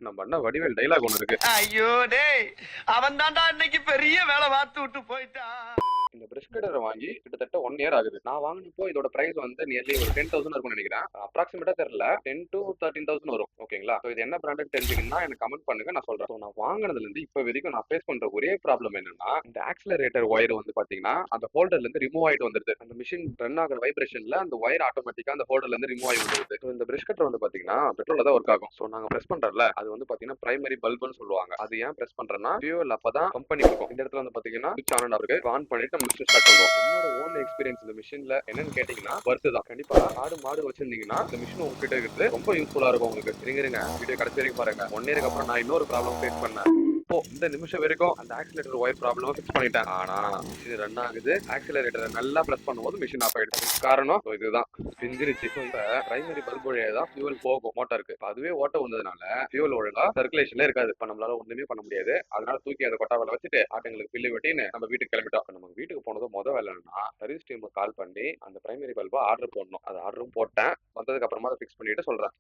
நம்ம அண்ணா வடிவேல் டைலாக் ஒன்று இருக்கு. ஐயோ டேய், அவன் தான்டா இன்னைக்கு பெரிய வேலை பார்த்து விட்டு போயிட்டான். இந்த பிரஷ் கட்டரை வாங்கி கிட்டத்தட்ட 1 இயர் ஆகுது. நான் வாங்கினப்போ இதோட பிரைஸ் வந்து நியர்லி ஒரு 10,000 இருக்கும்னு நினைக்கிறேன். அப்ராக்சிமேட்டா தெரியல. 10 to 13,000 வரும். ஓகேங்களா? ஸோ இது என்ன பிராண்டட் தெரிஞ்சுக்கணும்னா எனக்கு கமெண்ட் பண்ணுங்க, நான் சொல்றேன். ஸோ நான் வாங்கினதுல இருந்து இப்போ வரைக்கும் நான் ஃபேஸ் பண்ற ஒரே ப்ராப்ளம் என்னன்னா, இந்த ஆக்சிலரேட்டர் ஒயர் வந்து பாத்தீங்கன்னா அந்த ஹோல்டர்ல இருந்து ரிமூவ் ஆயிட்டு வந்துருது. அந்த மிஷின் ரன் ஆகிற வைப்ரேஷன்ல அந்த ஒயர் ஆட்டோமேட்டிக்கா அந்த ஹோல்டர்ல இருந்து ரிமூவ் ஆகி வந்துருது. ஸோ இந்த பிரஷ் கட்டர் வந்து பாத்தீங்கன்னா பெட்ரோல்ல தான் ஒர்க் ஆகும். ஸோ நாங்க பிரஸ் பண்றோம்ல, அது வந்து பாத்தீங்கன்னா பிரைமரி பல்புன்னு சொல்லுவாங்க. அது ஏன் பிரஸ் பண்றேன்னா ஃபியூவல் அப்பதான் கம்பெனி இருக்கும். இந்த இடத்துல வந்து பாத்தீங்கன்னா சுவிட்ச் ஆன் இருக்கு. ஆன் பண்ணிட்டு நம்ம மிஷின் ஸ்டார்ட் பண்ணுவோம். என்னோட ஓன் எக்ஸ்பீரியன்ஸ் இந்த மிஷின்ல என்னன்னு கேட்டீங்கன்னா வர்த்து தான். கண்டிப்பா ஆடு மாடு வச்சிருந்தீங்கன்னா இந்த மிஷின் உங்ககிட்ட இருக்கிறது ரொம்ப யூஸ்ஃபுல்லா இருக்கும் உங்களுக்கு. இருங்க வீடியோ கடைசி வரைக்கும் பாருங்க. 1 இயருக்கு அப்புறம் நான் இன்னொரு ப்ராப்ளம் ஃபேஸ் பண்ணேன். இப்போ இந்த நிமிஷம் வரைக்கும் அந்த ஆக்சிலேட்டர் ஒயர் ப்ராப்ளம் ஃபிக்ஸ் பண்ணிட்டேன். ஆனா மிஷின் ரன் ஆகுது. ஆக்சிலரேட்டரை நல்லா பிரஸ் பண்ணும்போது மிஷின் ஆஃப் ஆயிடுச்சு. காரணம் இதுதான், பிஞ்சிருச்சு. இப்ப பிரைமரி பல்ப் வழியா தான் ஃபியூவல் போகும் மோட்டாருக்கு. அதுவே ஓட்ட வந்ததுனால ஃபியூவல் ஒழுங்கா சர்க்குலேஷன்ல இருக்காது. இப்ப நம்மளால ஒண்ணுமே பண்ண முடியாது. அதனால தூக்கி அதை கொட்டாவில வச்சுட்டு ஆட்டுங்களுக்கு பில்லு வெட்டின்னு நம்ம வீட்டுக்கு கிளம்பிட்டோம். நம்ம வீட்டுக்கு போனதும் வேலை என்னன்னா சர்வீஸ் டீமுக்கு கால் பண்ணி அந்த பிரைமரி பல்பை ஆர்டர் போடணும். அது ஆர்டரும் போட்டேன். வந்ததுக்கு அப்புறமா அதை ஃபிக்ஸ் பண்ணிட்டு சொல்றேன்.